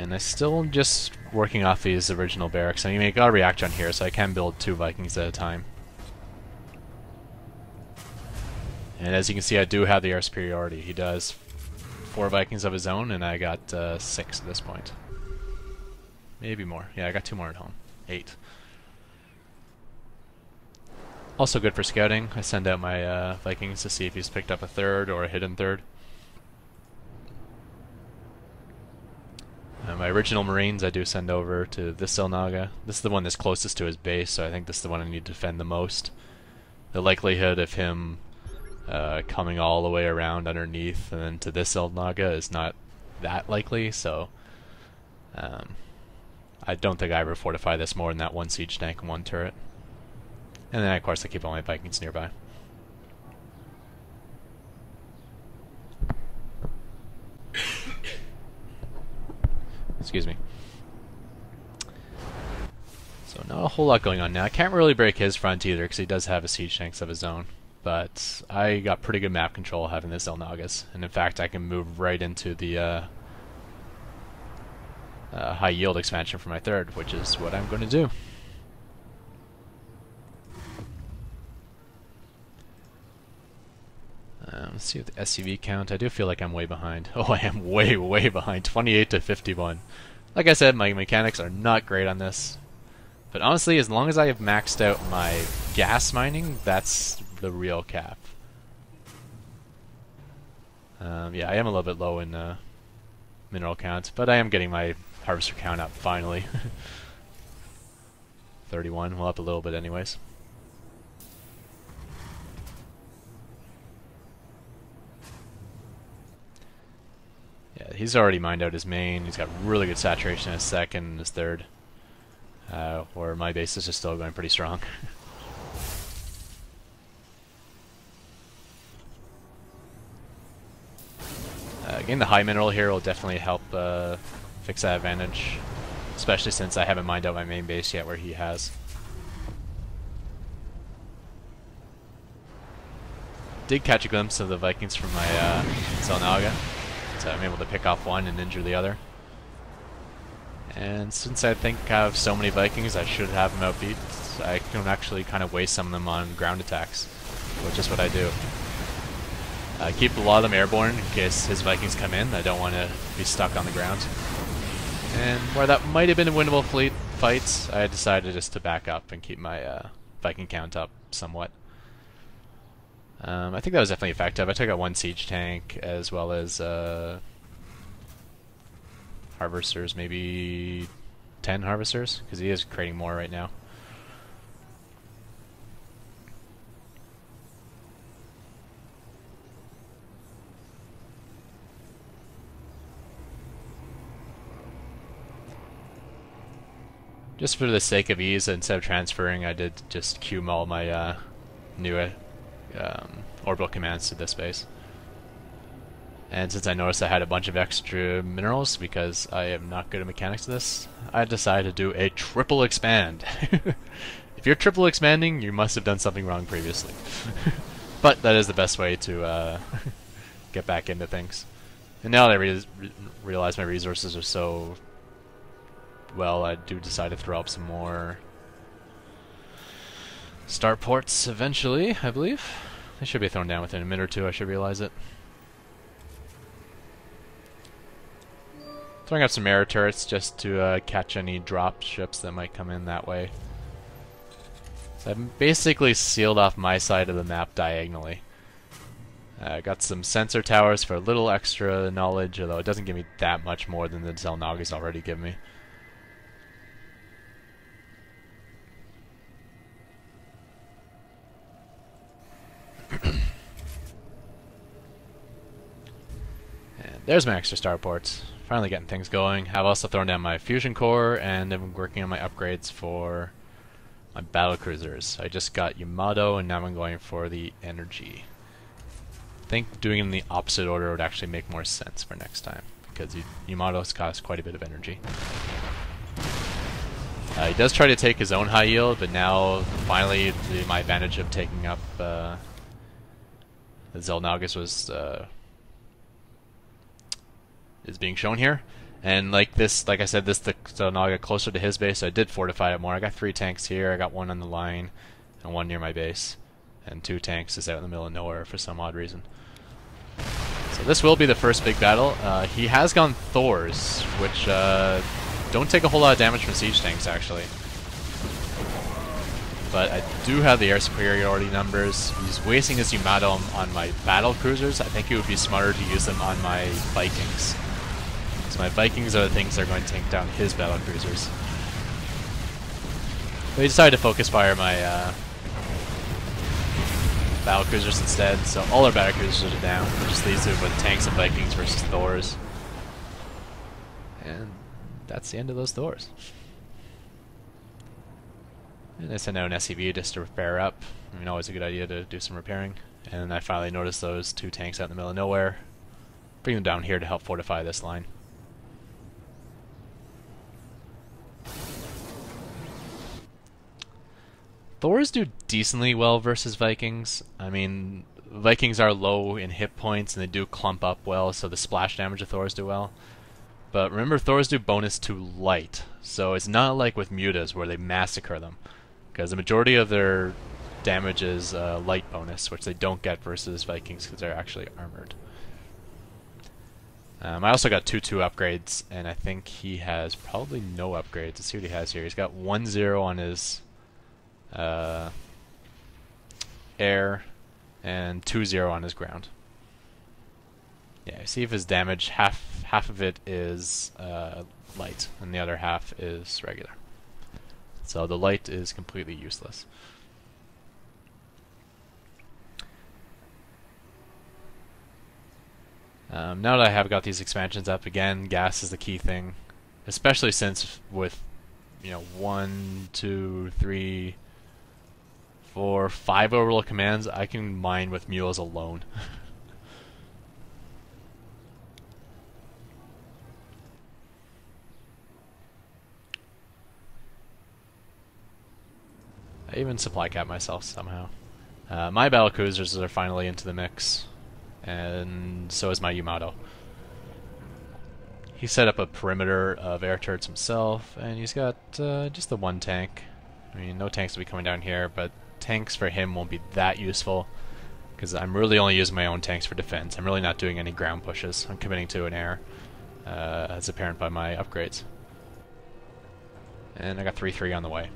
And I'm still just working off these original barracks. I mean, I got a reactor on here, so I can build 2 Vikings at a time. And as you can see, I do have the air superiority. He does 4 Vikings of his own, and I got 6 at this point. Maybe more. Yeah, I got 2 more at home. 8. Also good for scouting. I send out my Vikings to see if he's picked up a 3rd or a hidden 3rd. My original Marines I do send over to this Zelnaga. This is the one that's closest to his base, so I think this is the one I need to defend the most. The likelihood of him coming all the way around underneath and then to this Zelnaga is not that likely, so I don't think I ever fortify this more than that 1 siege tank and 1 turret. And then of course I keep all my Vikings nearby. Excuse me. So not a whole lot going on now. I can't really break his front either because he does have a siege tanks of his own. But I got pretty good map control having this Zelnagas. And in fact I can move right into the high yield expansion for my 3rd, which is what I'm going to do. Let's see what the SCV count. I do feel like I'm way behind. Oh, I am way, way behind. 28 to 51. Like I said, my mechanics are not great on this. But honestly, as long as I have maxed out my gas mining, that's the real cap. Yeah, I am a little bit low in mineral count, but I am getting my harvester count up finally. 31, well up a little bit anyways. Yeah, he's already mined out his main. He's got really good saturation in his 2nd and his 3rd. Where my base is just still going pretty strong. Getting the high mineral here will definitely help fix that advantage, especially since I haven't mined out my main base yet where he has. Did catch a glimpse of the Vikings from my Zelnaga, so I'm able to pick off one and injure the other. And since I think I have so many Vikings I should have them outbeat, I can actually kind of waste some of them on ground attacks, which is what I do. I keep a lot of them airborne in case his Vikings come in. I don't want to be stuck on the ground. And where that might have been a winnable fleet fight, I decided just to back up and keep my Viking count up somewhat. I think that was definitely effective. I took out 1 siege tank as well as harvesters, maybe 10 harvesters, because he is creating more right now. Just for the sake of ease, instead of transferring, I did just queue all my new orbital commands to this base. And since I noticed I had a bunch of extra minerals, because I am not good at mechanics of this, I decided to do a triple expand. If you're triple expanding, you must have done something wrong previously. But that is the best way to get back into things. And now that I realize my resources are so well, I do decide to throw up some more starports eventually, I believe. They should be thrown down within a minute or two, I should realize it. Throwing up some air turrets just to catch any drop ships that might come in that way. So I've basically sealed off my side of the map diagonally. Got some sensor towers for a little extra knowledge, although it doesn't give me that much more than the Zelnaga's already given me. And there's my extra starports. Finally getting things going. I've also thrown down my fusion core, and I'm working on my upgrades for my battlecruisers. I just got Yamato, and now I'm going for the energy. I think doing it in the opposite order would actually make more sense for next time, because Yamato's cost quite a bit of energy. He does try to take his own high yield, but now finally my advantage of taking up the Zelnagas is being shown here, And like this, like I said, so now I got closer to his base, so I did fortify it more. I got 3 tanks here, I got 1 on the line, and 1 near my base, and 2 tanks just out in the middle of nowhere for some odd reason. So this will be the first big battle. He has gone Thors, which don't take a whole lot of damage from siege tanks, actually. But I do have the air superiority numbers. He's wasting his Yamato on my Battlecruisers. I think it would be smarter to use them on my Vikings. So my Vikings are the things that are going to take down his Battlecruisers. But he decided to focus fire my Battlecruisers instead, so all our Battlecruisers are down. It just leaves it with tanks and Vikings versus Thors. And that's the end of those Thors. And I sent out an SCV just to repair up. I mean, always a good idea to do some repairing. And I finally noticed those 2 tanks out in the middle of nowhere. Bring them down here to help fortify this line. Thors do decently well versus Vikings. I mean, Vikings are low in hit points and they do clump up well, so the splash damage of Thors do well. But remember, Thors do bonus to light, so it's not like with mutas where they massacre them, because the majority of their damage is light bonus, which they don't get versus Vikings because they're actually armored. I also got 2-2 upgrades, and I think he has probably no upgrades. Let's see what he has here. He's got 1-0 on his air and 2-0 on his ground. Yeah, see if his damage, half of it is light and the other half is regular. So the light is completely useless. Now that I have got these expansions up again, gas is the key thing, especially since with 1, 2, 3, 4, 5 overload commands, I can mine with mules alone. I even supply cap myself somehow. My Battlecruisers are finally into the mix, and so is my Yamato. He set up a perimeter of air turrets himself, and he's got just the 1 tank. I mean, no tanks will be coming down here, but tanks for him won't be that useful, because I'm really only using my own tanks for defense. I'm really not doing any ground pushes. I'm committing to an air, as apparent by my upgrades. And I got 3-3 on the way.